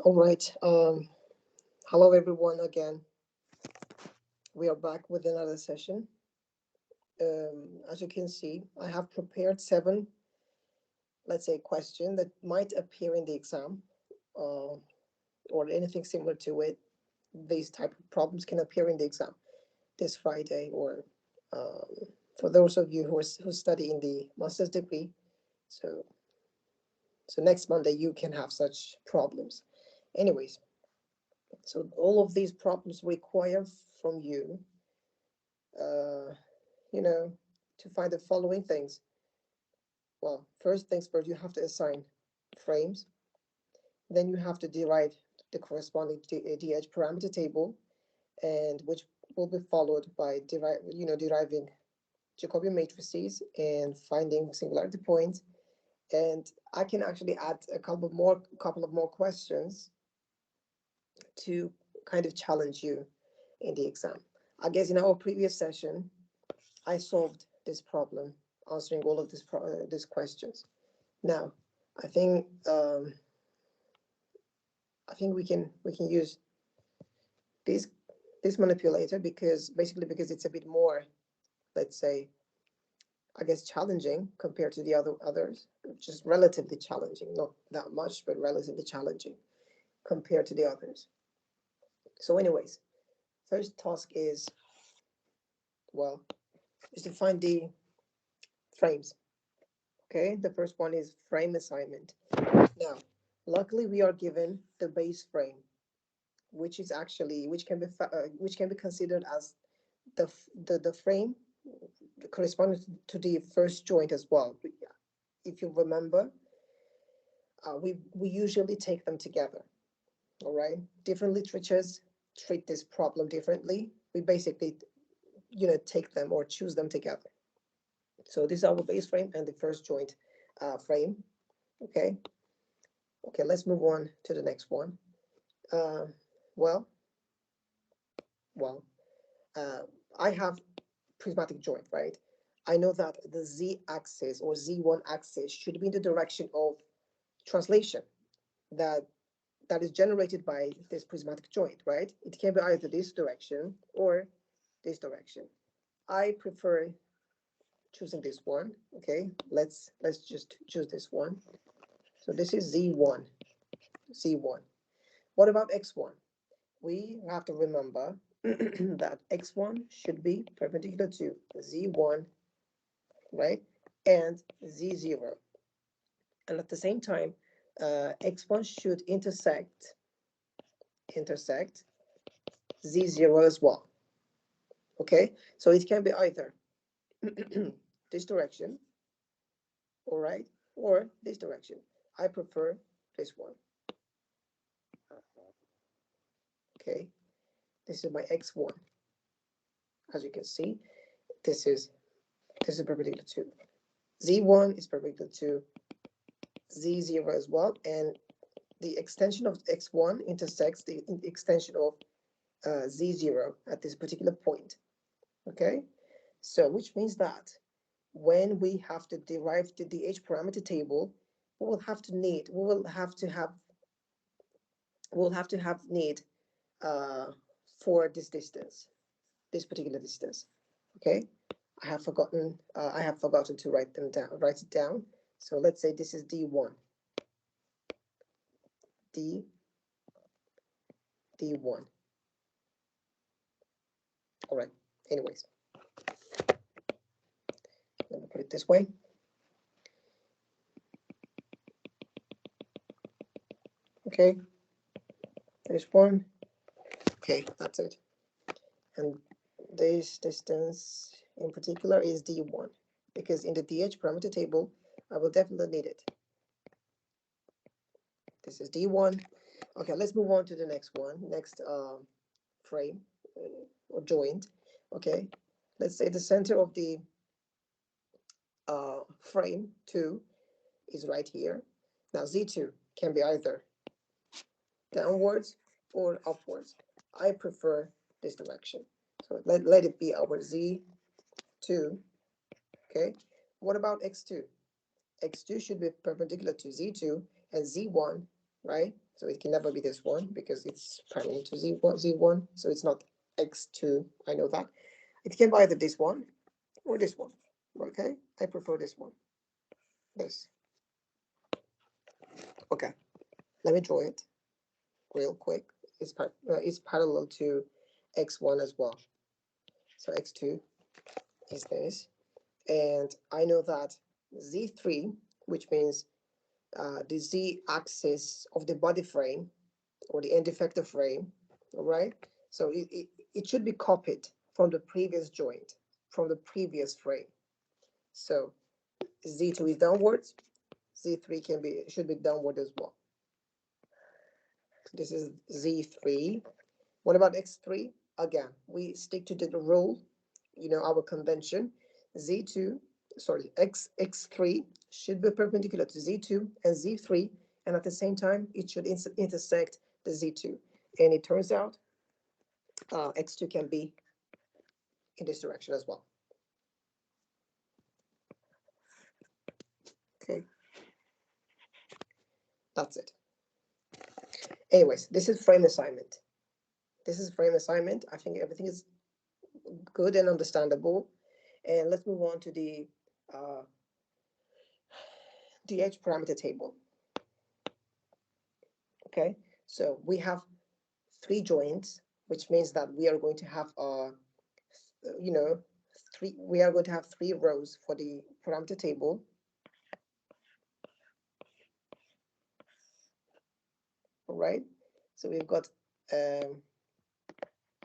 All right. Hello, everyone. Again, we are back with another session. As you can see, I have prepared seven, let's say, questions that might appear in the exam, or anything similar to it. These type of problems can appear in the exam this Friday, or um, for those of you who study in the master's degree. So, so next Monday you can have such problems. Anyways, so all of these problems require from you uh, you know, to find the following things. Well, first things first, you have to assign frames. Then you have to derive the corresponding DH parameter table, and which will be followed by deriving Jacobian matrices and finding singularity points. And I can actually add a couple of more questions to kind of challenge you in the exam. I guess in our previous session, I solved this problem, answering all of these questions. Now, I think um, I think we can use this this manipulator because because it's a bit more, let's say, I guess challenging compared to the others, just relatively challenging, not that much, but relatively challenging compared to the others. So, anyways, first task is, well, is to find the frames. Okay, the first one is frame assignment. Now, luckily we are given the base frame, which is actually which can be considered as the frame corresponding to the first joint as well. If you remember, we usually take them together. All right, different literatures treat this problem differently. We basically take them or choose them together. So this is our base frame and the first joint frame. Okay. Okay, let's move on to the next one. Uh, well, well, uh, I have prismatic joint, right? I know that the z-axis or z1 axis should be in the direction of translation that that is generated by this prismatic joint, right? It can be either this direction or this direction. I prefer choosing this one. Okay, let's just choose this one. So this is z1, z1. What about x1? We have to remember that x1 should be perpendicular to z1, right, and z0. And at the same time, x1 should intersect z0 as well. Okay, so it can be either this direction, all right, or this direction. I prefer this one. Okay, this is my x1. As you can see, this is perpendicular to z1 is perpendicular to z0 as well, and the extension of x1 intersects the extension of z0 at this particular point. Okay, so which means that when we have to derive the DH parameter table, we will have to have need for this distance, this particular distance. Okay, I have forgotten to write it down. So let's say this is d1, d1. All right. Anyways, let me put it this way. Okay, there's one. Okay, that's it. And this distance in particular is d1 because in the DH parameter table, I will definitely need it. This is d1. Okay, let's move on to the next one. Next frame or joint. Okay, let's say the center of the frame 2 is right here. Now z2 can be either downwards or upwards. I prefer this direction. So let it be our z2. Okay. What about x2? X2 should be perpendicular to z2 and z1, right? So it can never be this one because it's parallel to z1, so it's not x2. I know that. It can be either this one or this one. Okay, I prefer this one. This. Okay, let me draw it real quick. It's parallel to x1 as well. So x2 is this, and I know that z3, which means the z-axis of the body frame or the end effector frame, all right? So it should be copied from the previous joint, from the previous frame. So z2 is downwards, z3 should be downward as well. This is z3. What about x3? Again, we stick to the rule, our convention. Z2, sorry, x3 should be perpendicular to z2 and z3, and at the same time, it should intersect the z2. And it turns out x2 can be in this direction as well. Okay, that's it. Anyways, this is frame assignment. I think everything is good and understandable. And let's move on to the DH parameter table. Okay, so we have 3 joints, which means that we are going to have we are going to have 3 rows for the parameter table. All right, so we've got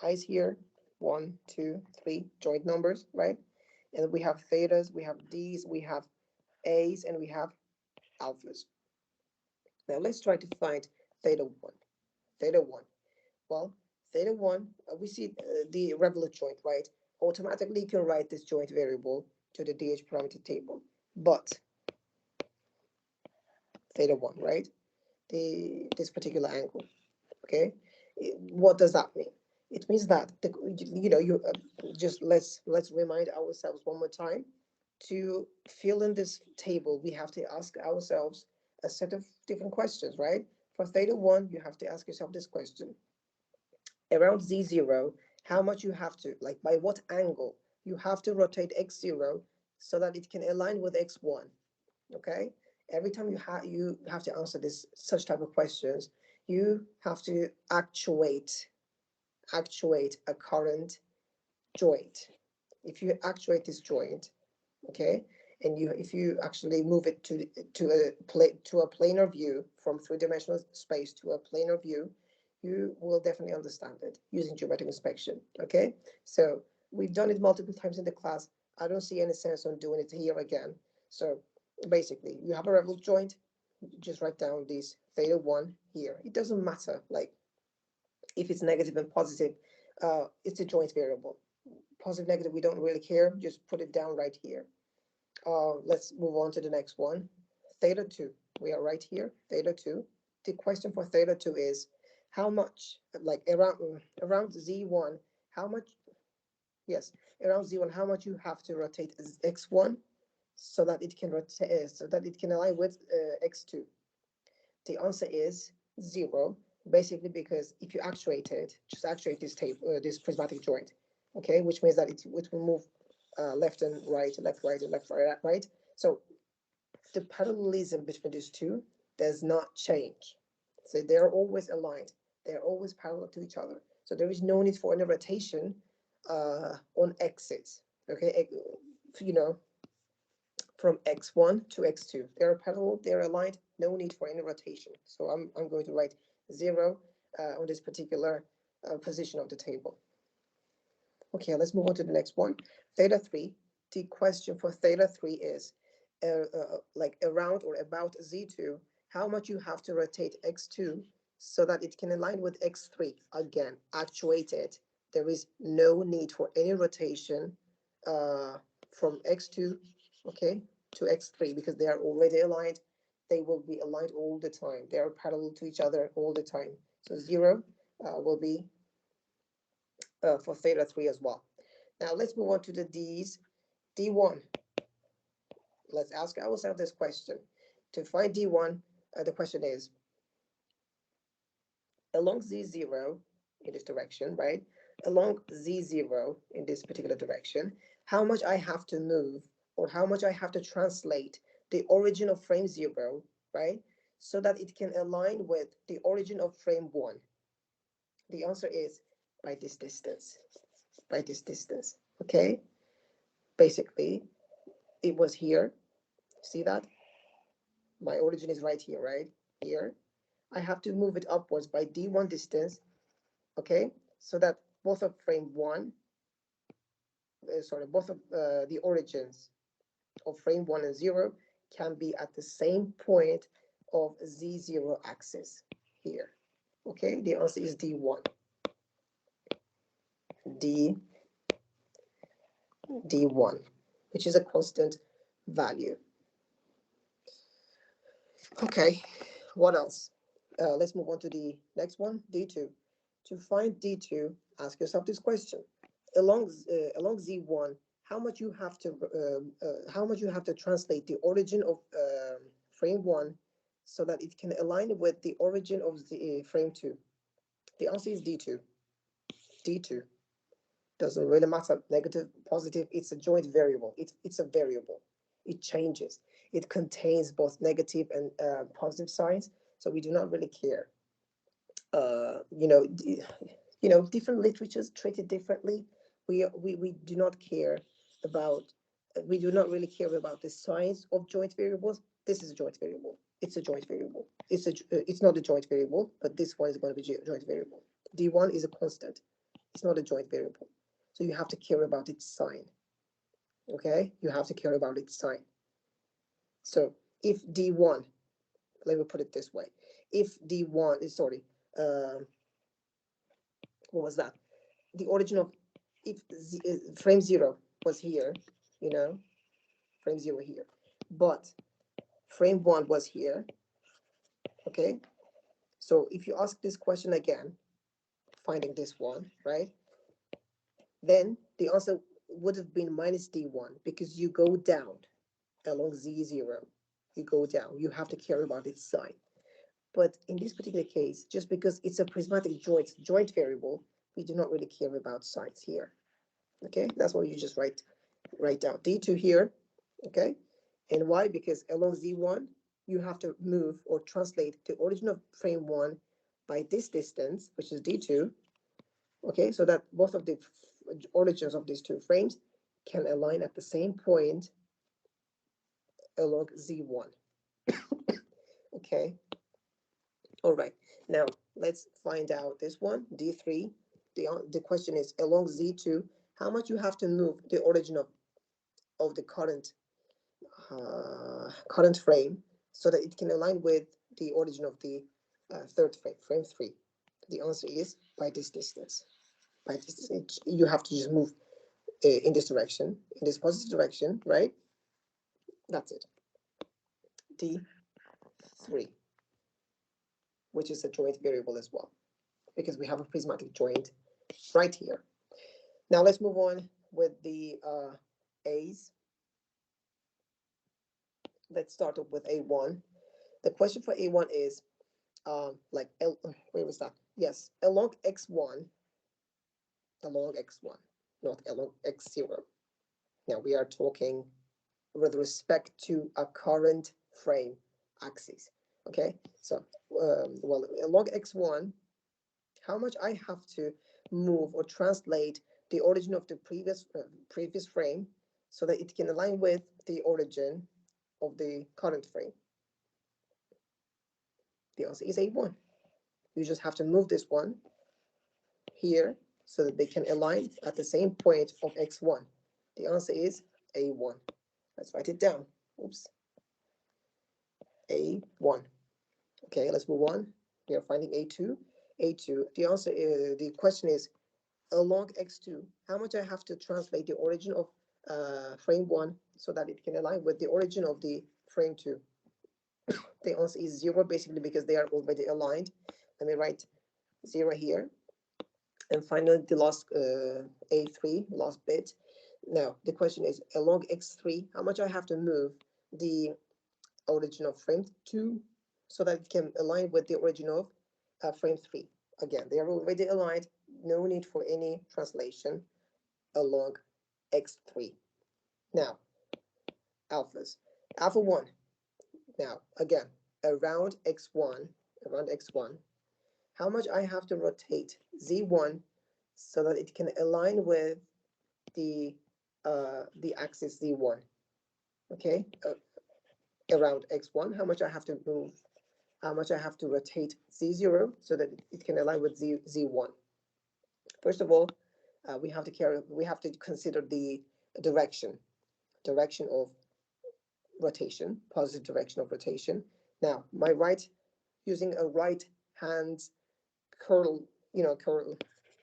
i's here, 1, 2, 3 joint numbers, right? And we have thetas, we have d's, we have a's, and we have alphas. Now let's try to find theta 1. Theta 1. Well, theta 1, we see the revolute joint, right? Automatically, you can write this joint variable to the DH parameter table. But theta 1, right? This particular angle, okay? What does that mean? It means that just let's remind ourselves one more time. To fill in this table, we have to ask ourselves a set of different questions, right? For theta 1, you have to ask yourself this question. Around z0, how much you have to, like by what angle you have to rotate x0 so that it can align with x1. Okay, every time you have to answer such type of questions, you have to actuate a current joint. If you actuate this joint, okay, and if you actually move it to a planar view, from 3-dimensional space to a planar view, you will definitely understand it using geometric inspection. Okay, so we've done it multiple times in the class. I don't see any sense on doing it here again. So basically, you have a revolute joint, just write down this theta 1 here. It doesn't matter like if it's negative and positive, it's a joint variable. Positive, negative, we don't really care, just put it down right here. Let's move on to the next one. Theta 2, we are right here, theta 2. The question for theta 2 is how much, like around z1, how much, yes, around z1, how much you have to rotate x1 so that it can rotate, so that it can align with x2. The answer is 0, basically because if you actuate it, just actuate this prismatic joint, okay, which means that it will move left and right, left, right, and left, right. So the parallelism between these two does not change. So they're always aligned. They're always parallel to each other. So there is no need for any rotation on exits. Okay, from x1 to x2. They're parallel, they're aligned, no need for any rotation. So I'm going to write 0 on this particular position of the table. Okay, let's move on to the next one. Theta 3. The question for theta 3 is like around or about z2, how much you have to rotate x2 so that it can align with x3. Again, actuated. There is no need for any rotation from x2, okay, to x3 because they are already aligned. They will be aligned all the time. They are parallel to each other all the time. So 0 will be for theta 3 as well. Now let's move on to the D's. D1. Let's ask ourselves this question. To find D1, the question is, along z0 in this direction, right? Along z0 in this particular direction, how much I have to move or how much I have to translate the origin of frame 0, right? So that it can align with the origin of frame 1. The answer is by this distance, by this distance, okay? Basically, it was here. See that? My origin is right here, right? Here. I have to move it upwards by d1 distance, okay? So that both of frame 1, both of the origins of frame 1 and 0 can be at the same point of z0 axis here. Okay, the answer is d1. D1, which is a constant value. Okay, what else? Let's move on to the next one, D2. To find D2, ask yourself this question. Along Z1, how much you have to translate the origin of frame 1 so that it can align with the origin of the frame 2? The answer is D2. D2. Doesn't really matter, negative, positive, it's a joint variable. It's a variable. It changes. It contains both negative and positive signs, so we do not really care. You know, different literatures treat it differently. We do not care about, we do not really care about the signs of joint variables. This is a joint variable. It's a joint variable. It's not a joint variable, but this one is going to be a joint variable. D1 is a constant. It's not a joint variable. So you have to care about its sign. Okay, you have to care about its sign. So if D1, let me put it this way, if D1 is, sorry, what was that? The origin of, if frame 0 was here, you know, frame 0 here, but frame 1 was here, okay? So if you ask this question again, finding this one, right? Then the answer would have been minus D1 because you go down along Z0. You go down. You have to care about its sign. But in this particular case, just because it's a prismatic joint variable, we do not really care about signs here. Okay, that's why you just write down D2 here. Okay, and why? Because along Z1, you have to move or translate the origin of frame 1 by this distance, which is D2. Okay, so that both of the origins of these two frames can align at the same point along Z1. Okay, all right. Now let's find out this one, D3. The question is along Z2, how much you have to move the origin of the current frame so that it can align with the origin of the third frame, frame 3. The answer is by this distance. By this distance, you have to just move in this direction, in this positive direction, right? That's it. D3, which is a joint variable as well, because we have a prismatic joint right here. Now let's move on with the A's. Let's start up with A1. The question for A1 is where was that? Yes, along X1, not along X0. Now we are talking with respect to a current frame axis. Okay, so well, along X1, how much I have to move or translate the origin of the previous frame so that it can align with the origin of the current frame? The answer is A1. You just have to move this one here so that they can align at the same point of X1. The answer is A1. Let's write it down. Oops. A1. Okay, let's move on. We are finding A2. A2. The answer is, the question is, along X2, how much I have to translate the origin of frame 1 so that it can align with the origin of the frame 2? The answer is 0, basically because they are already aligned. Let me write 0 here. And finally, the last A3, last bit. Now, the question is, along X3, how much I have to move the origin of frame 2 so that it can align with the origin of frame 3? Again, they are already aligned. No need for any translation along x3. Now, alphas. Alpha 1. Now, again, around x1, around x1, how much I have to rotate z1 so that it can align with the axis z1. Okay, around x1, how much I have to move, how much I have to rotate z0 so that it can align with z1. First of all, we have to consider the direction, direction of rotation, positive direction of rotation. Now, my right, using a right hand curl,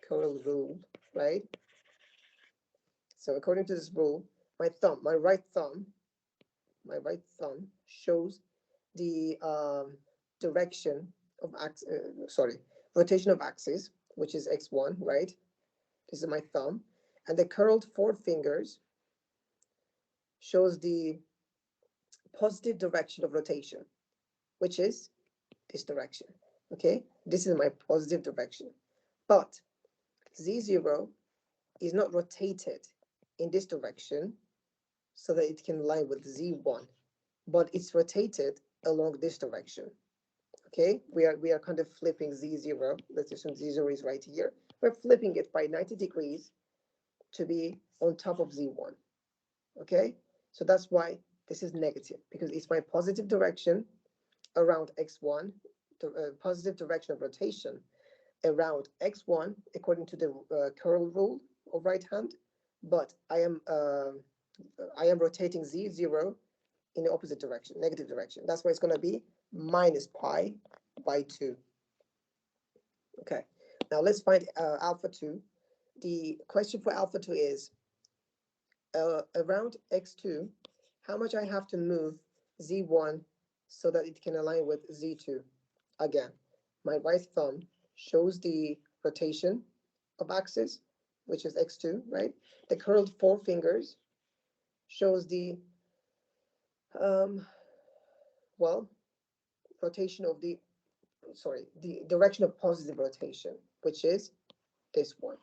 curl rule, right? So according to this rule, my my right thumb shows the direction of rotation of axis, which is x1, right? This is my thumb, and the curled forefingers shows the positive direction of rotation, which is this direction. Okay, this is my positive direction, but z0 is not rotated in this direction so that it can align with z1, but it's rotated along this direction. Okay, we are kind of flipping z0. Let's assume z0 is right here. We're flipping it by 90 degrees to be on top of z1. Okay, so that's why this is negative, because it's my positive direction around x1, the positive direction of rotation around x1 according to the curl rule of right hand, but I am rotating z0 in the opposite direction, negative direction. That's why it's going to be minus pi by 2. Okay, now let's find alpha 2. The question for alpha 2 is around x2, how much I have to move z1 so that it can align with z2. Again, my right thumb shows the rotation of axis, which is x2, right? The curled forefingers shows the um, well, rotation of the direction of positive rotation, which is this one.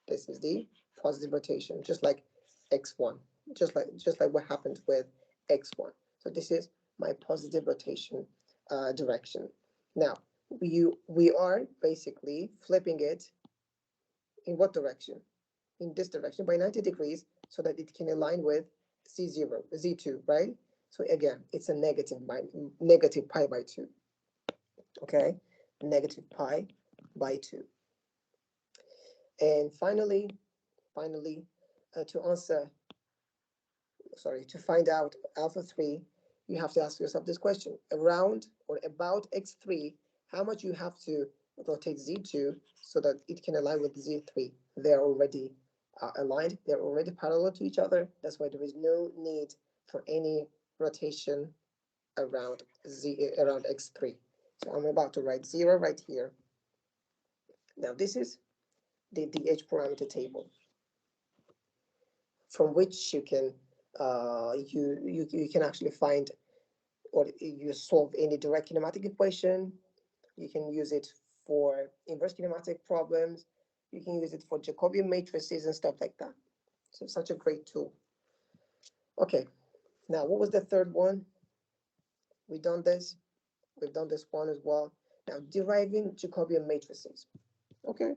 This is the positive rotation, just like x1, just like what happened with x1. So this is my positive rotation direction. Now we are basically flipping it in what direction? In this direction by 90 degrees so that it can align with z0, z2, right? So again, it's a negative pi by 2. Okay, negative pi by 2. And finally, to answer, to find out alpha 3, you have to ask yourself this question. Around or about x3, how much you have to rotate z2 so that it can align with z3? They're already aligned. They're already parallel to each other. That's why there is no need for any rotation around around x3. So I'm about to write 0 right here. Now this is the h parameter table from which you can you can actually find, or you solve any direct kinematic equation. You can use it for inverse kinematic problems. You can use it for Jacobian matrices and stuff like that. So such a great tool. Okay, now what was the third one? We've done this. We've done this one as well. Now deriving Jacobian matrices. Okay,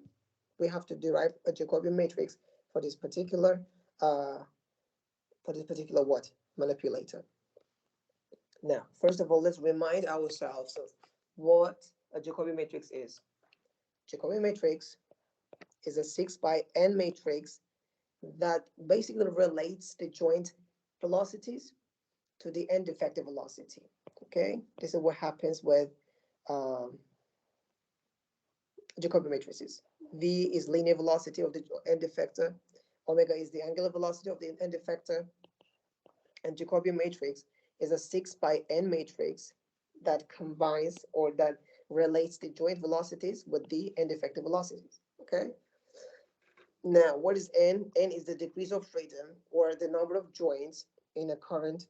we have to derive a Jacobian matrix for this particular what? Manipulator. Now, first of all, let's remind ourselves of what a Jacobian matrix is. Jacobian matrix is a 6 by n matrix that basically relates the joint velocities to the end effective velocity. Okay, this is what happens with um, Jacobian matrices. V is linear velocity of the end effector. Omega is the angular velocity of the end effector. And Jacobian matrix is a 6 by n matrix that combines or that relates the joint velocities with the end effective velocities. Okay. Now, what is n? N is the degrees of freedom, or the number of joints in a current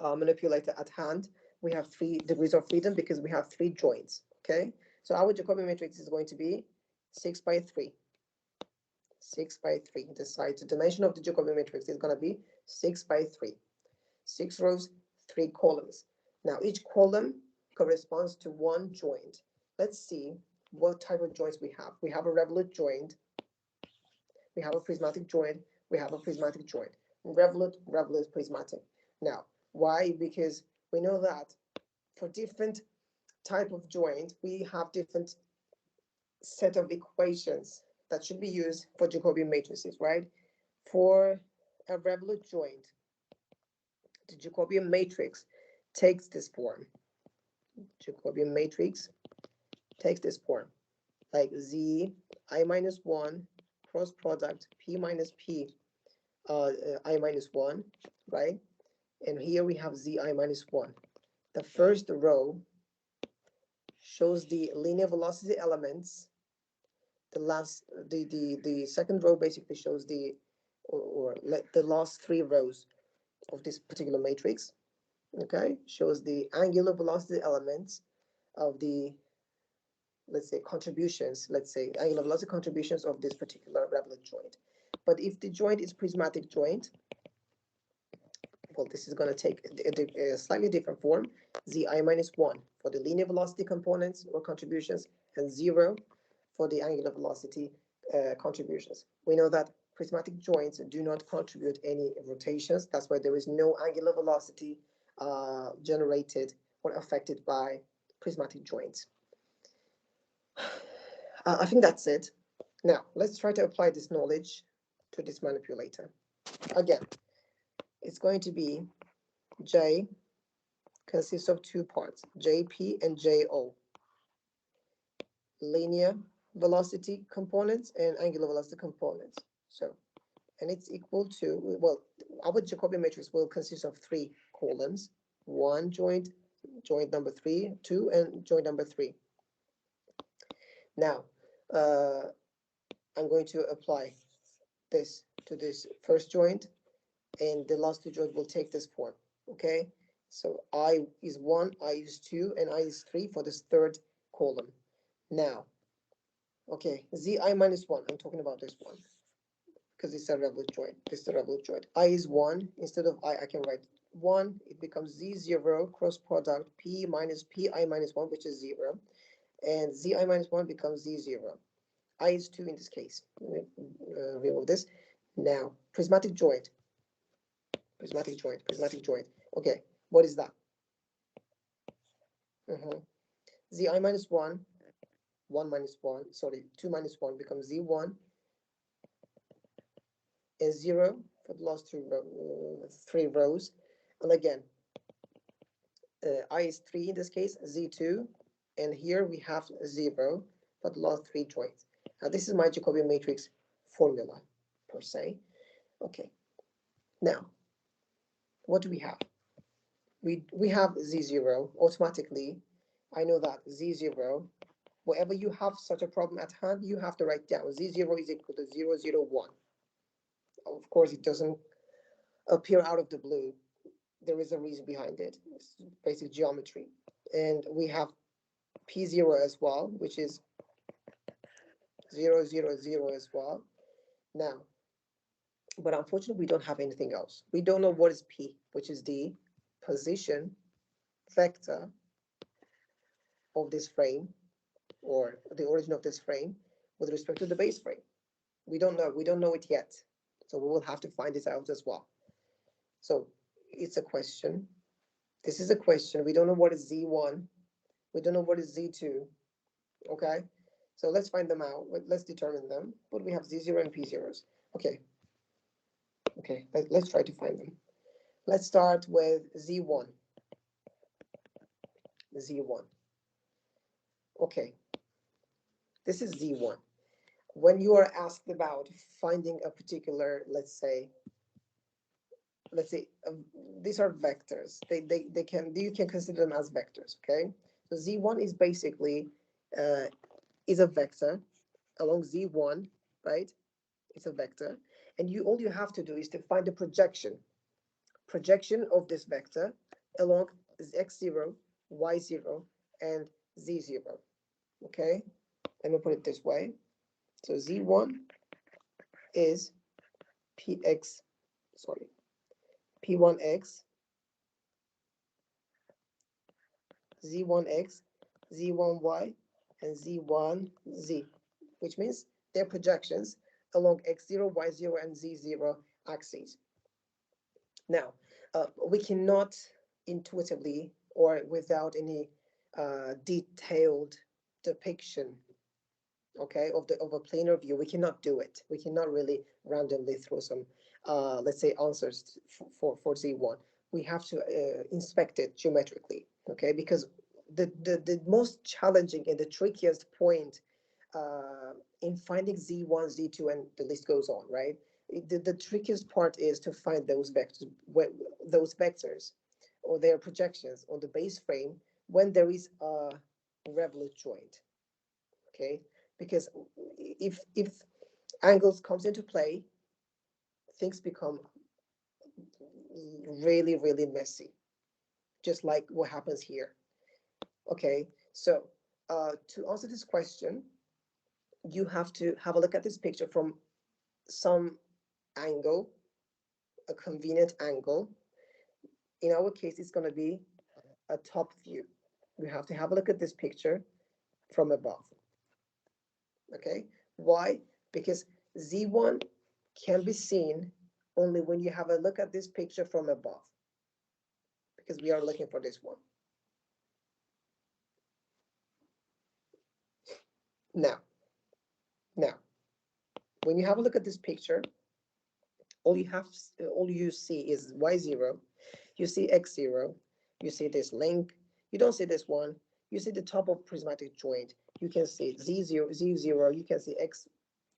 manipulator at hand. We have 3 degrees of freedom because we have 3 joints. Okay. So our Jacobian matrix is going to be 6 by 3. 6 by 3. The size, the dimension of the Jacobian matrix is going to be 6 by 3. 6 rows, 3 columns. Now, each column corresponds to one joint. Let's see what type of joints we have. We have a revolute joint. We have a prismatic joint. We have a prismatic joint. Revolute, prismatic. Now, why? Because we know that for different type of joint, we have different set of equations that should be used for Jacobian matrices, right? For a revolute joint, the Jacobian matrix takes this form. Jacobian matrix takes this form, like Z I minus 1 cross product P minus P I minus 1, right? And here we have Z I minus 1. The first row shows the linear velocity elements. The second row basically shows the the last 3 rows of this particular matrix. Okay, shows the angular velocity elements of the, let's say, contributions, let's say angular velocity contributions of this particular revolute joint. But if the joint is prismatic joint, well, this is going to take a slightly different form. Zi minus 1 for the linear velocity components or contributions, and 0 for the angular velocity contributions. We know that prismatic joints do not contribute any rotations. That's why there is no angular velocity generated or affected by prismatic joints. I think that's it. Now, let's try to apply this knowledge to this manipulator. Again, it's going to be J consists of 2 parts, JP and JO. Linear velocity components and angular velocity components. So, and it's equal to, well, our Jacobian matrix will consist of 3 columns, 1 joint, joint number 3, 2, and joint number 3. Now, I'm going to apply this to this first joint, and the last 2 joints will take this form, okay? So I is 1, I is 2, and I is 3 for this third column. Now, okay, Zi minus 1, I'm talking about this one, because it's a revolute joint. This is a revolute joint. I is 1, instead of I can write 1, it becomes Z0 cross product P minus Pi minus 1, which is 0, and Zi minus 1 becomes Z0. I is 2 in this case. Remove this. Now, prismatic joint. Prismatic joint. Okay, what is that? Zi minus 1, 1 minus 1, sorry, 2 minus 1 becomes Z1, and 0 for the last 3 rows. And again, I is 3 in this case, Z2, and here we have 0 for the last 3 joints. Now, this is my Jacobian matrix formula, per se. Okay, now, what do we have? We have Z0 automatically. I know that Z0, wherever you have such a problem at hand, you have to write down Z0 is equal to 0, 0, 1. Of course, it doesn't appear out of the blue. There is a reason behind it. It's basic geometry. And we have P0 as well, which is 0, 0, 0 as well. Now, but unfortunately, we don't have anything else. We don't know what is P, which is the position vector of this frame, or the origin of this frame, with respect to the base frame. We don't know it yet. So we will have to find this out as well. So it's a question. This is a question. We don't know what is Z1. We don't know what is Z2. Okay. So let's find them out. Let's determine them. But we have Z0 and P0s. Okay. Okay, let's try to find them. Let's start with Z1. Z1. Okay. This is Z1. When you are asked about finding a particular, let's say these are vectors. You can consider them as vectors. Okay. So Z1 is basically is a vector along Z1, right? It's a vector, and all you have to do is to find the projection of this vector along x0, y0, and z0. Okay, let me put it this way. So Z1 is Px, sorry, P1x, Z1x, Z1y, and Z1z, which means their projections along x0, y0, and z0 axes. Now, we cannot intuitively or without any detailed depiction, okay, of a planar view, we cannot do it. We cannot really randomly throw some, let's say, answers for Z1. We have to inspect it geometrically, okay, because the most challenging and the trickiest point in finding Z1, Z2, and the list goes on, right? The trickiest part is to find those vectors or their projections on the base frame when there is a revolute joint, okay? Because if angles comes into play, things become really, really messy, just like what happens here. Okay, so to answer this question, you have to have a look at this picture from some angle, a convenient angle. In our case, it's going to be a top view. We have to have a look at this picture from above. Okay, why? Because Z1 can be seen only when you have a look at this picture from above, because we are looking for this one. Now, now, when you have a look at this picture, all you see is y0, you see x0, you see this link, you don't see this one, you see the top of prismatic joint, you can see z0, z0, you can see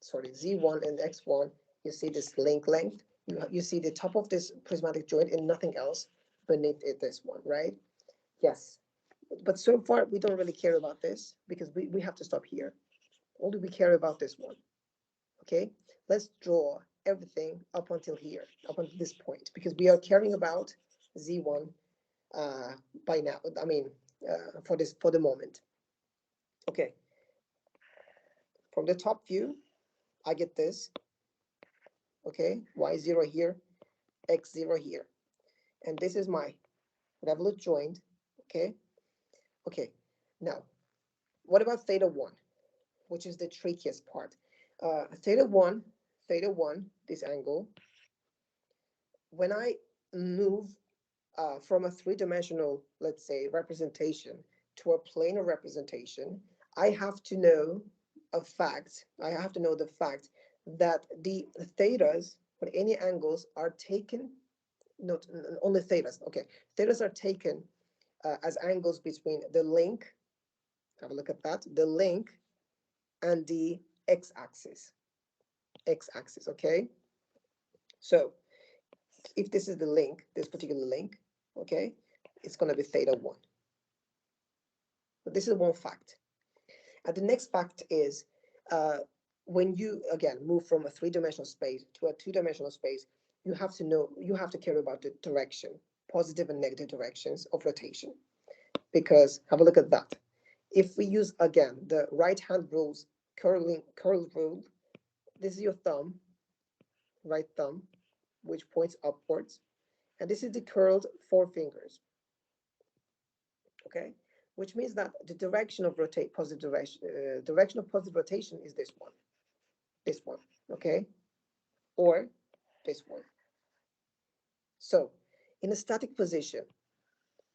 z1 and x1, you see this link length, you see the top of this prismatic joint and nothing else beneath it, this one, right? Yes, but so far we don't really care about this because we have to stop here. Only we care about this one. Okay, let's draw everything up until here, up until this point, because we are caring about Z1 uh, by now. I mean, for the moment. Okay, from the top view, I get this. Okay, Y0 here, X0 here, and this is my revolute joint. Okay, okay. Now, what about theta 1, which is the trickiest part? Theta 1, this angle, when I move from a three-dimensional, let's say, representation to a planar representation, I have to know a fact. I have to know the fact that the thetas or any angles are taken, not only thetas, okay, thetas are taken as angles between the link, have a look at that, the link and the x-axis, okay? So if this is the link, this particular link, okay, it's going to be theta 1. But this is one fact. And the next fact is when you, again, move from a three-dimensional space to a two-dimensional space, you have to know, you have to care about the direction, positive and negative directions of rotation. Because, have a look at that. If we use, again, the right-hand rules, curl rule, this is your thumb, right thumb, which points upwards. And this is the curled forefingers. Okay, which means that the direction of direction of positive rotation is this one, okay, or this one. So, in a static position,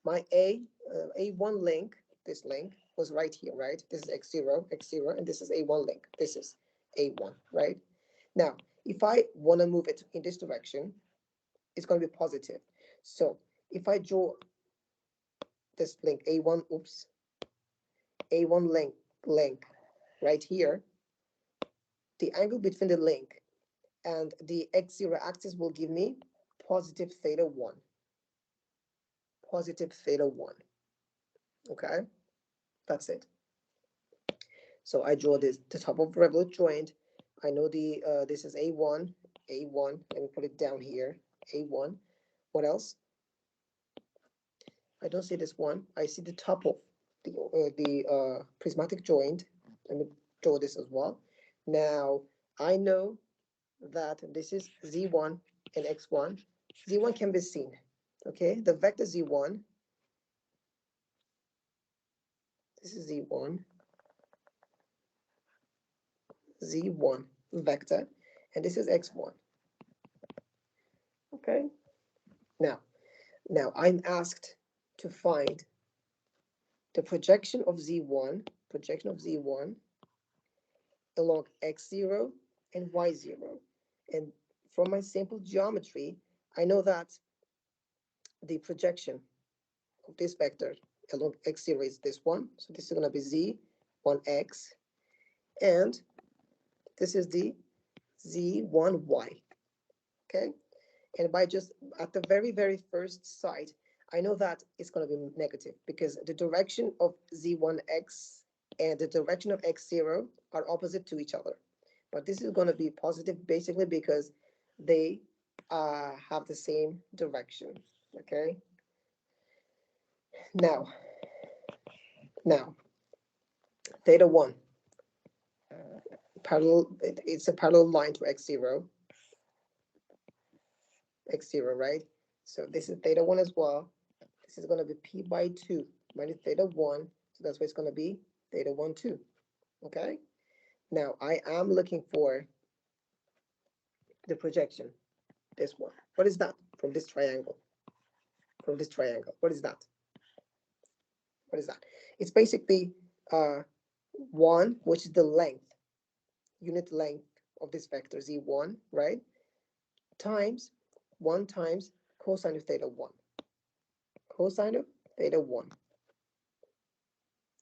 my A1 link, this link was right here, right? This is x0, and this is A1 link. This is A1, right? Now, if I want to move it in this direction, it's going to be positive. So, if I draw this link A1, A1 link right here, the angle between the link and the x0 axis will give me positive theta 1. Positive theta 1. Okay, that's it. So I draw this the top of revolute joint. I know the this is A1, A1. Let me put it down here. A1. What else? I don't see this one. I see the top of the prismatic joint. Let me draw this as well. Now I know that this is z1 and x1. Z1 can be seen. Okay, the vector z1. This is z1, z1 vector, and this is x1. Okay. Now I'm asked to find the projection of z1, along x0 and y0. And from my simple geometry, I know that the projection of this vector along x0 is this one. So this is going to be z1x, and this is the z1y. Okay. And by just at the very first sight, I know that it's going to be negative because the direction of z1x and the direction of x0 are opposite to each other. But this is going to be positive basically because they have the same direction. Okay. Now, theta 1, parallel, it's a parallel line to x0, right? So this is theta 1 as well. This is going to be p by 2 minus theta 1. So that's why it's going to be theta 1, 2. Okay. Now I am looking for the projection. This one. What is that from this triangle? What is that? It's basically 1, which is the length, unit length of this vector z1, right? Times 1 times cosine of theta 1. Cosine of theta 1.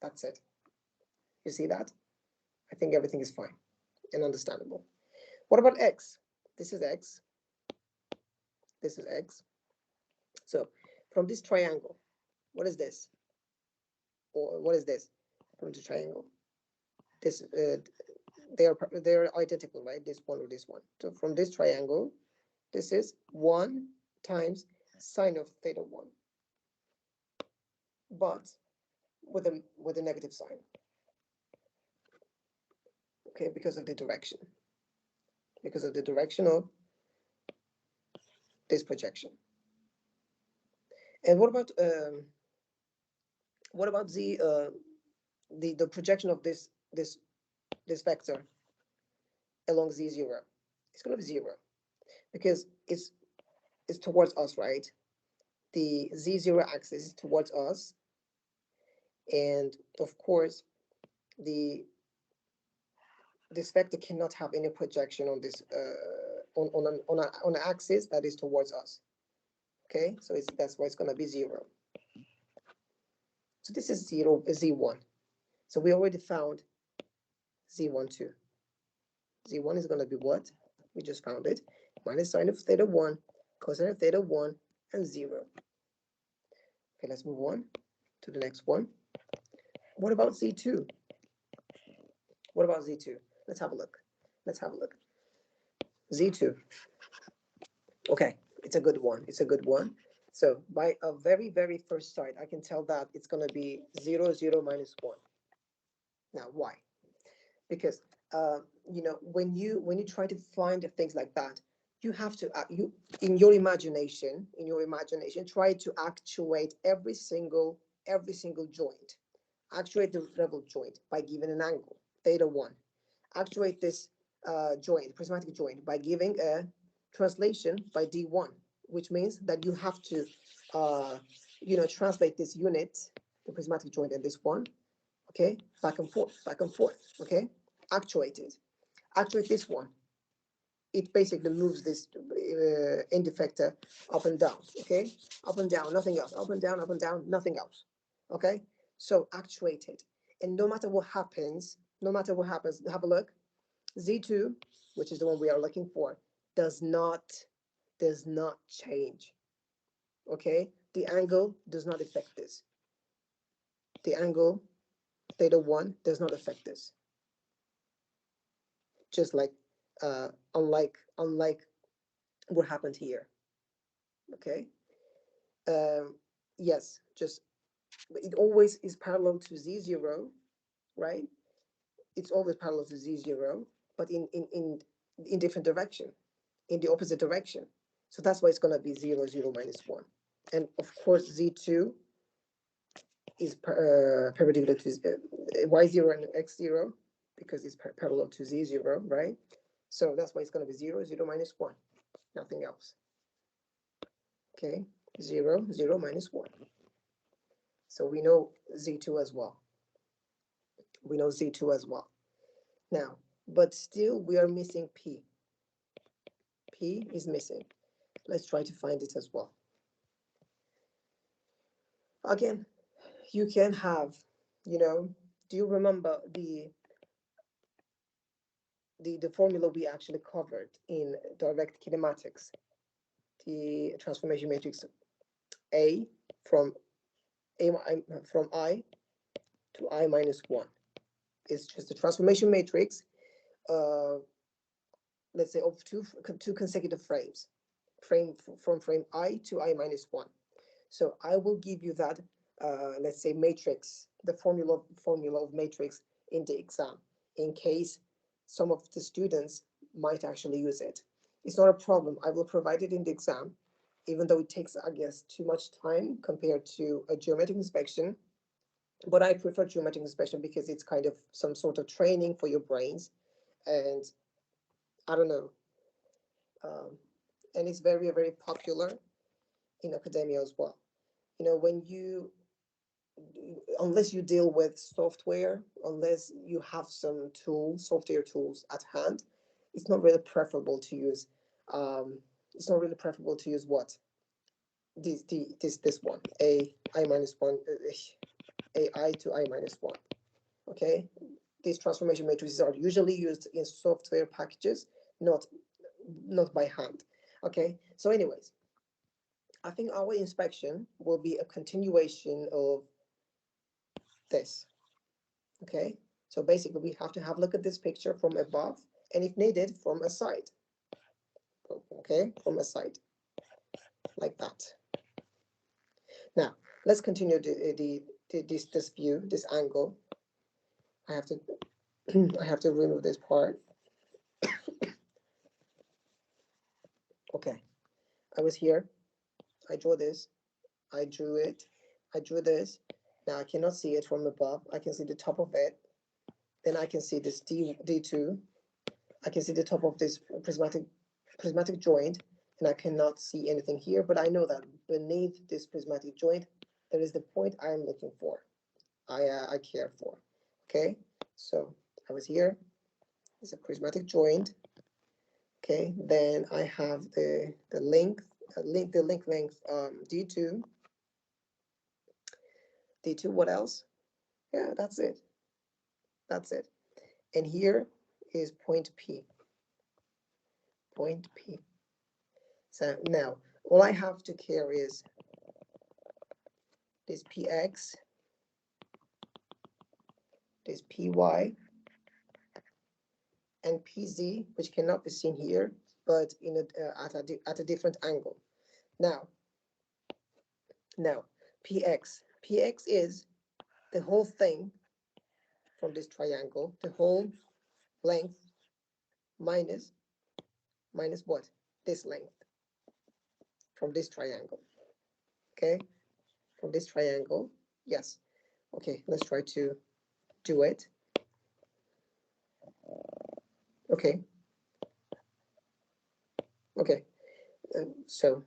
That's it. You see that? I think everything is fine and understandable. What about x? This is x. This is x. So from this triangle, what is this? Or what is this from the triangle? This they're identical, right? This one or this one. So from this triangle, this is 1 times sine of theta 1, but with a negative sign. Okay, because of the direction. Because of the direction of this projection. And what about the projection of this vector along z0? It's going to be 0 because it's towards us, right? The z0 axis is towards us, and of course this vector cannot have any projection on this on an axis that is towards us. Okay, so that's why it's going to be 0. So this is z1. So we already found z1 2. Z1 is going to be what? We just found it. Minus sine of theta 1, cosine of theta 1, and 0. Okay, let's move on to the next one. What about z2? What about z2? Let's have a look. Z2. Okay, it's a good one. So by a very first sight, I can tell that it's going to be 0, 0, minus 1. Now, why? Because when you try to find things like that, you have to you in your imagination try to actuate every single joint. Actuate the level joint by giving an angle theta 1. Actuate this joint, prismatic joint, by giving a translation by d1, which means that you have to translate this unit, the prismatic joint, and this one, okay, back and forth, okay. Actuate this one. It basically moves this end effector up and down, okay, up and down, nothing else, up and down, nothing else, okay. So actuate it, and no matter what happens, have a look. Z2, which is the one we are looking for, does not change, okay. The angle does not affect this. The angle theta 1 does not affect this. Just like unlike what happened here, okay. Yes, just it always is parallel to z0, right? It's always parallel to z0, but in different direction, in the opposite direction. So that's why it's going to be 0, 0, minus 1. And of course, z2 is perpendicular to y0 and x0 because it's parallel to z0, right? So that's why it's going to be 0, 0, minus 1, nothing else. Okay, 0, 0, minus 1. So we know z2 as well. We know z2 as well. Now, but still we are missing p. P is missing. Let's try to find it as well. Again, you can have, do you remember the formula we actually covered in direct kinematics? The transformation matrix A from from I to I minus 1. It's just the transformation matrix, let's say, of two consecutive frames, from frame I to I minus 1. So I will give you that, let's say, matrix, the formula of matrix in the exam, in case some of the students might actually use it. It's not a problem. I will provide it in the exam, even though it takes, I guess, too much time compared to a geometric inspection. But I prefer geometric inspection because it's kind of some sort of training for your brains. And I don't know. And it's very, very popular in academia as well. When you, unless you deal with software, unless you have some tools, software tools at hand, it's not really preferable to use. It's not really preferable to use what this one, a I minus 1, a I to I minus 1. Okay, these transformation matrices are usually used in software packages, not by hand. Okay, so anyways, I think our inspection will be a continuation of this. Okay, so basically we have to have a look at this picture from above, and if needed, from a side. Okay, from a side, like that. Now let's continue this view, this angle. I have to I have to remove this part. Okay, I was here. I drew this. I drew it. I drew this. Now I cannot see it from above. I can see the top of it. Then I can see this D2. I can see the top of this prismatic joint, and I cannot see anything here, but I know that beneath this prismatic joint, there is the point I am looking for. I care for. Okay, so I was here. It's a prismatic joint. Okay, then I have the length, the link length D2. D2, what else? Yeah, that's it. That's it. And here is point P. Point P. So now all I have to care is this px, this py, and pz, which cannot be seen here, but at a different angle. Now px is the whole thing from this triangle, the whole length minus what? This length from this triangle. Okay, from this triangle. Yes. Okay, let's try to do it. Okay. Okay. So,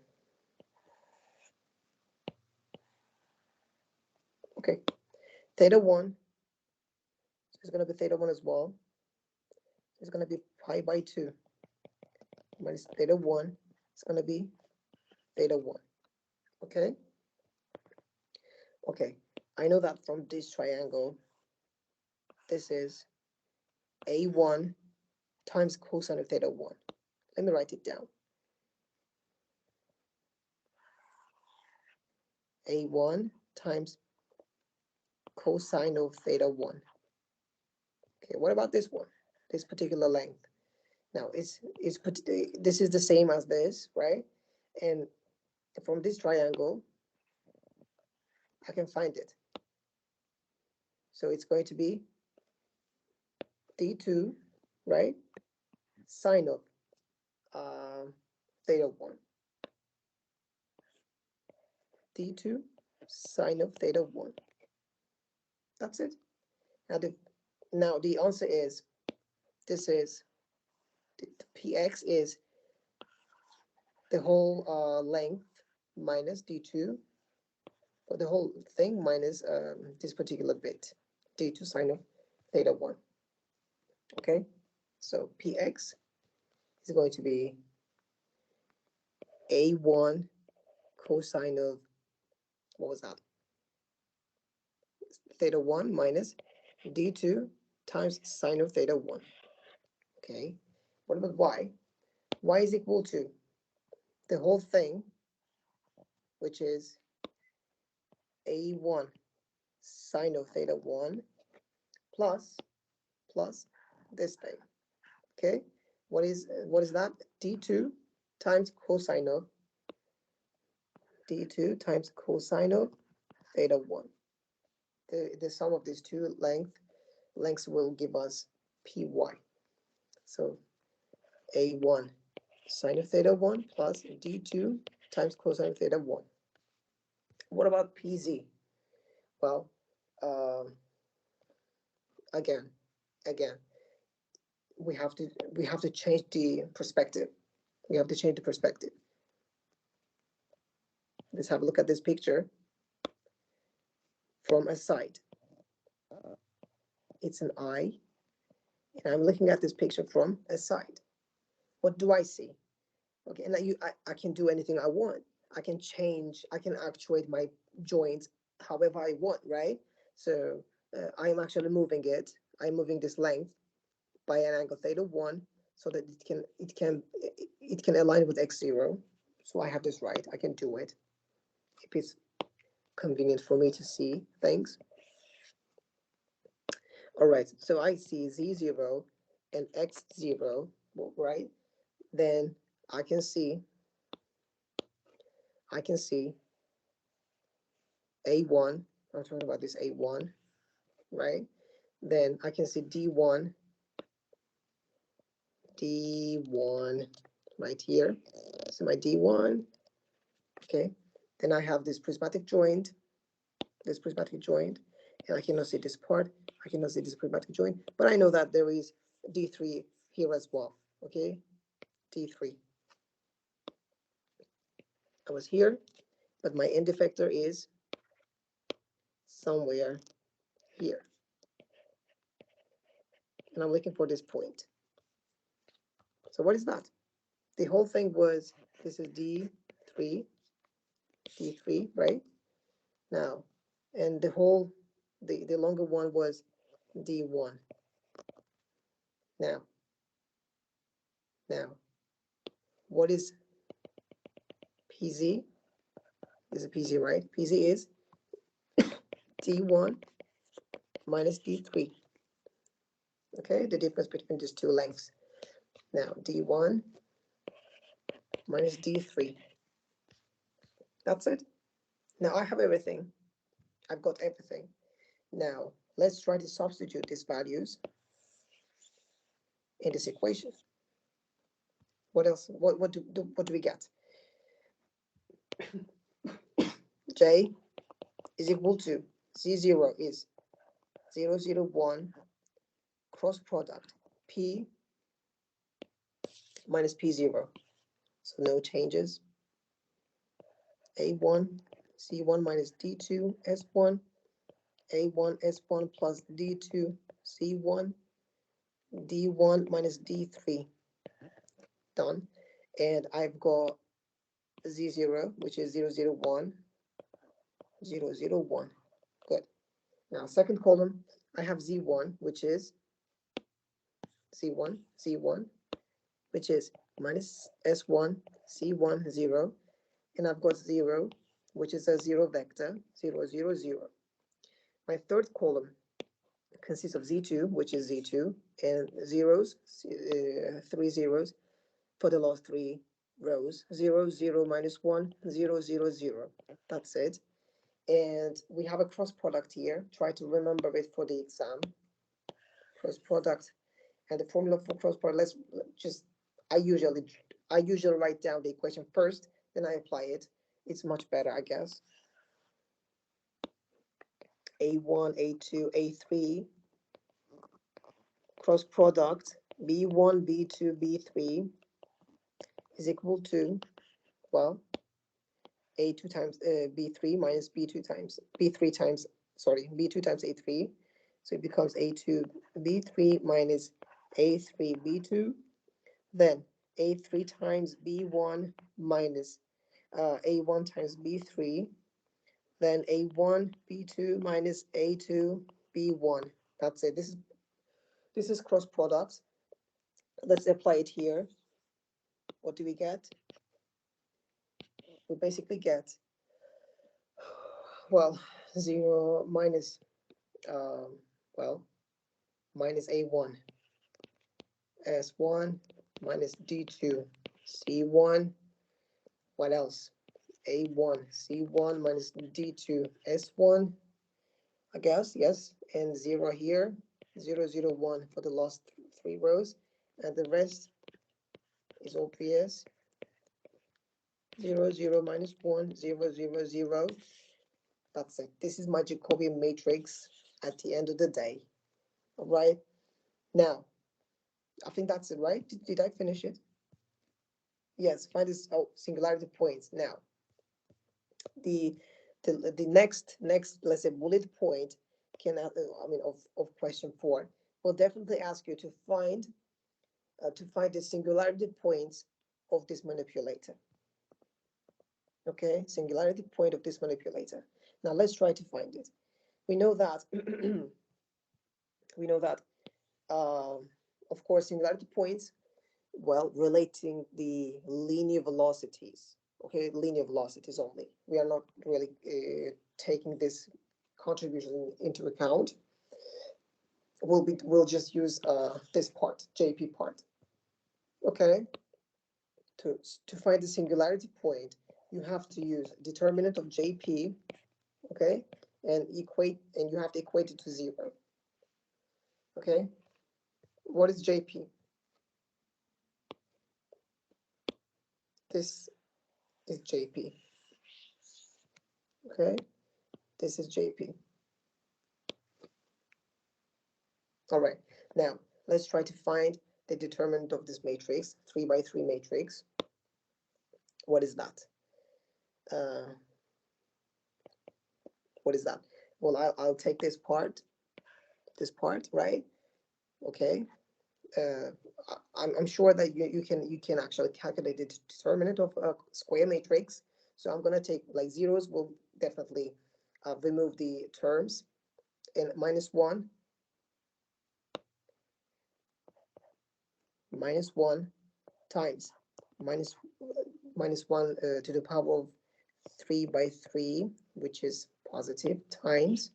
okay, theta 1 is going to be theta 1 as well. It's going to be pi by 2 minus theta 1. It's going to be theta 1. Okay. Okay. I know that from this triangle, this is A1 times cosine of theta 1. Let me write it down. A1 times cosine of theta 1. Okay, what about this one? This particular length. Now, this is the same as this, right? And from this triangle, I can find it. So it's going to be d2, right, sine of theta 1. d2 sine of theta 1. That's it. Now the answer is, this is, the px is the whole length minus d2, or the whole thing minus this particular bit, d2 sine of theta 1. Okay, so px is going to be a1 cosine of, what was that, theta 1 minus d2 times sine of theta 1. Okay, what about y? Y is equal to the whole thing, which is a1 sine of theta 1 plus this thing. Okay, what is that? d2 times cosine of d2 times cosine of theta 1. The sum of these two lengths will give us py. So a1 sine of theta 1 plus d2 times cosine of theta 1. What about pz? Well, again, we have to change the perspective. We have to change the perspective. Let's have a look at this picture from a side. It's an eye, and I'm looking at this picture from a side. What do I see? Okay, and I can do anything I want. I can actuate my joints however I want, right? So I'm actually moving it. I'm moving this length by an angle theta 1 so that it can align with x0. So I have this right. I can do it if it's convenient for me to see things. All right, so I see z0 and x0, right? Then I can see a1. I'm talking about this a1, right? Then I can see d1 right here. So my d1, okay. Then I have this prismatic joint, and I cannot see this part. I cannot see this prismatic joint, but I know that there is d3 here as well, okay? d3. I was here, but my end effector is somewhere here. And I'm looking for this point. So what is that? The whole thing was, this is d3, right? Now, and the longer one was d1. Now, what is pz? This is pz, right? Pz is d1 minus d3. Okay, the difference between these two lengths. Now, d1 minus d3. That's it. Now I have everything. I've got everything. Now, let's try to substitute these values in this equation. What else? What do we get? J is equal to z0 is 0, 0, 1 cross product p minus p0. So no changes. A1 C1 minus D2 S1, A1 S1 plus D2 C1, D1 minus D3. Done. And I've got Z0, which is 0, 0, 1, 0, 0, 1. Good. Now, second column, I have Z1, which is C1, which is minus S1, C1, 0. And I've got 0, which is a 0 vector, 0, 0, 0. My third column consists of Z2, which is Z2, and zeros, 3 zeros for the last 3 rows. 0, 0, minus 1, 0, 0, 0. That's it. And we have a cross product here. Try to remember it for the exam. Cross product, and the formula for cross product. Let's just. I usually I usually write down the equation first, then I apply it. It's much better, I guess. A1, A2, A3 cross product B1, B2, B3 is equal to, well, A2 times B3 minus B2 times B3 times, sorry, B2 times A3. So it becomes A2 B3 minus A3 B2. Then A3 times B1 minus A1 times B3. Then A1 B2 minus A2 B1. That's it. This is cross products. Let's apply it here. What do we get? We basically get, well, 0 minus, um, well, minus A1 S1 minus D2 C1. What else? A1 C1 minus D2 S1, I guess, yes, and 0 here, 0, 0, 1 for the last three rows, and the rest is obvious. 0, 0 minus 1, 0, 0, 0. That's it. This is my Jacobian matrix at the end of the day. All right. Now, I think that's it, right? Did I finish it? Yes, find this singularity points. Now, the the next let's say bullet point can I mean of question 4 will definitely ask you to find the singularity points of this manipulator. Okay, singularity point of this manipulator. Now let's try to find it. We know that we know that of course singularity points, well, relating the linear velocities. Okay, linear velocities only. We are not really taking this contribution into account. We'll just use this part, JP part. Okay, to find the singularity point, you have to use determinant of JP. Okay, and you have to equate it to 0. Okay, what is JP? This is JP. Okay, this is JP. All right, now let's try to find the determinant of this matrix, 3 by 3 matrix. What is that? What is that? Well, I'll take this part, right? Okay. I'm sure that you can actually calculate the determinant of a square matrix. So I'm gonna take like zeros. Will definitely remove the terms, and minus 1 times minus 1 to the power of 3 by 3, which is positive, times,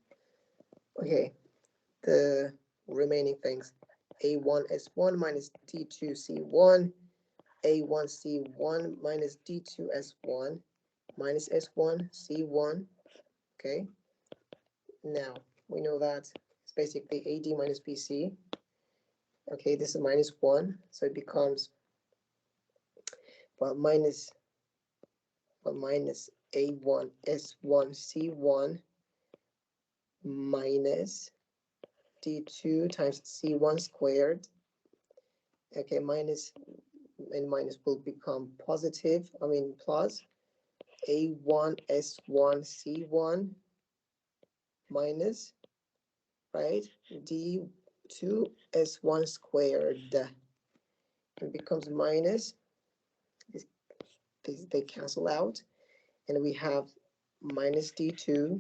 okay, the remaining things, A1 S1 minus D2 C1, A1 C1 minus D2 S1 minus S1 C1. Okay, now we know that it's basically AD minus BC. Okay, this is minus 1, so it becomes, well, minus A1 S1 C1 minus D2 times C1 squared. Okay, minus and minus will become positive, I mean plus A1 S1 C1 minus, right, D2 S1 squared. It becomes minus, they cancel out, and we have minus D2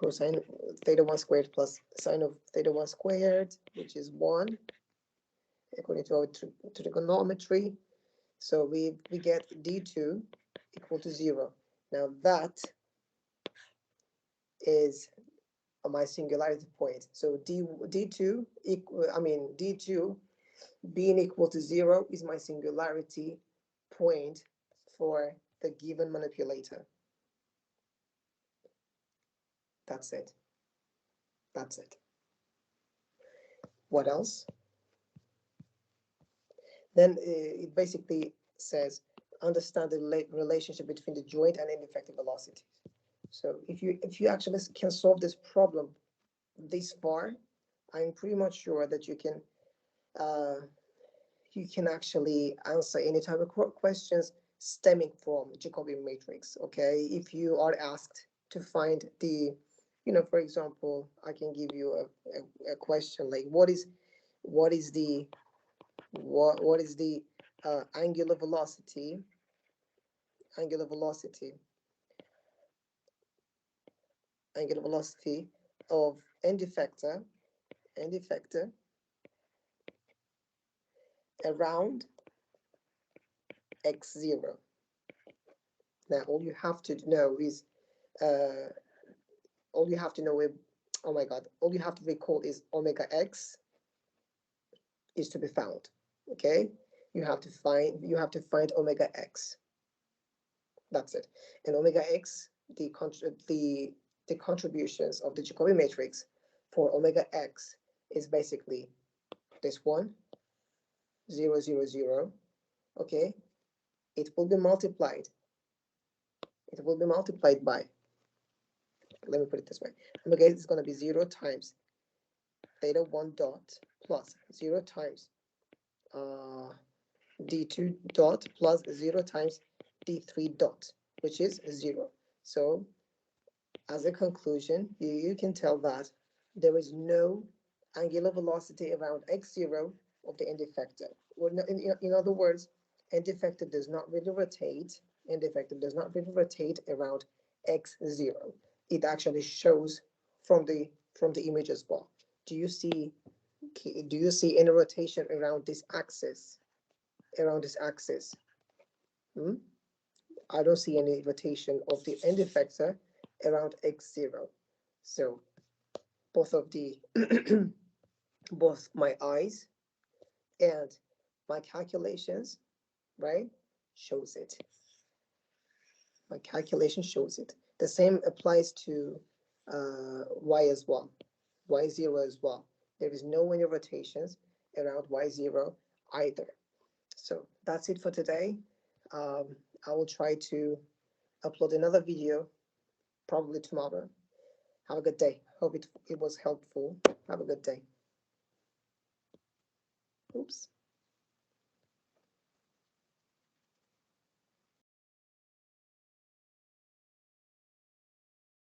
cosine theta 1 squared plus sine of theta 1 squared, which is 1, according to our trigonometry. So we get D2 equal to 0. Now that is my singularity point. So D2 equal, I mean D2 being equal to 0 is my singularity point for the given manipulator. That's it. That's it. What else? Then it basically says understand the relationship between the joint and end effective velocities. So if you actually can solve this problem this far, I'm pretty much sure that you can actually answer any type of questions stemming from Jacobian matrix. Okay, if you are asked to find the, for example, I can give you a question like what is the angular velocity angular velocity angular velocity of end effector around x0. Now all you have to know is uh all you have to know is, oh my god, all you have to recall is omega x is to be found. Okay, you have to find omega x. That's it. And omega x, the contributions of the Jacobi matrix for omega x is basically this one, 0, 0, 0. Okay, it will be multiplied. It will be multiplied by, let me put it this way. Omega x is going to be 0 times theta 1 dot plus 0 times d2 dot plus 0 times d3 dot, which is 0. So as a conclusion, you can tell that there is no angular velocity around x0 of the end effector. In other words, end effector does not really rotate. End effector does not really rotate around x0. It actually shows from the image as well. Do you see any rotation around this axis? Around this axis? Hmm? I don't see any rotation of the end effector around x0. So both of the both my eyes and my calculations, right, shows it. My calculation shows it. The same applies to y as well, y0 as well. There is no any rotations around y0 either. So that's it for today. I will try to upload another video probably tomorrow. Have a good day. Hope it was helpful. Have a good day. Oops.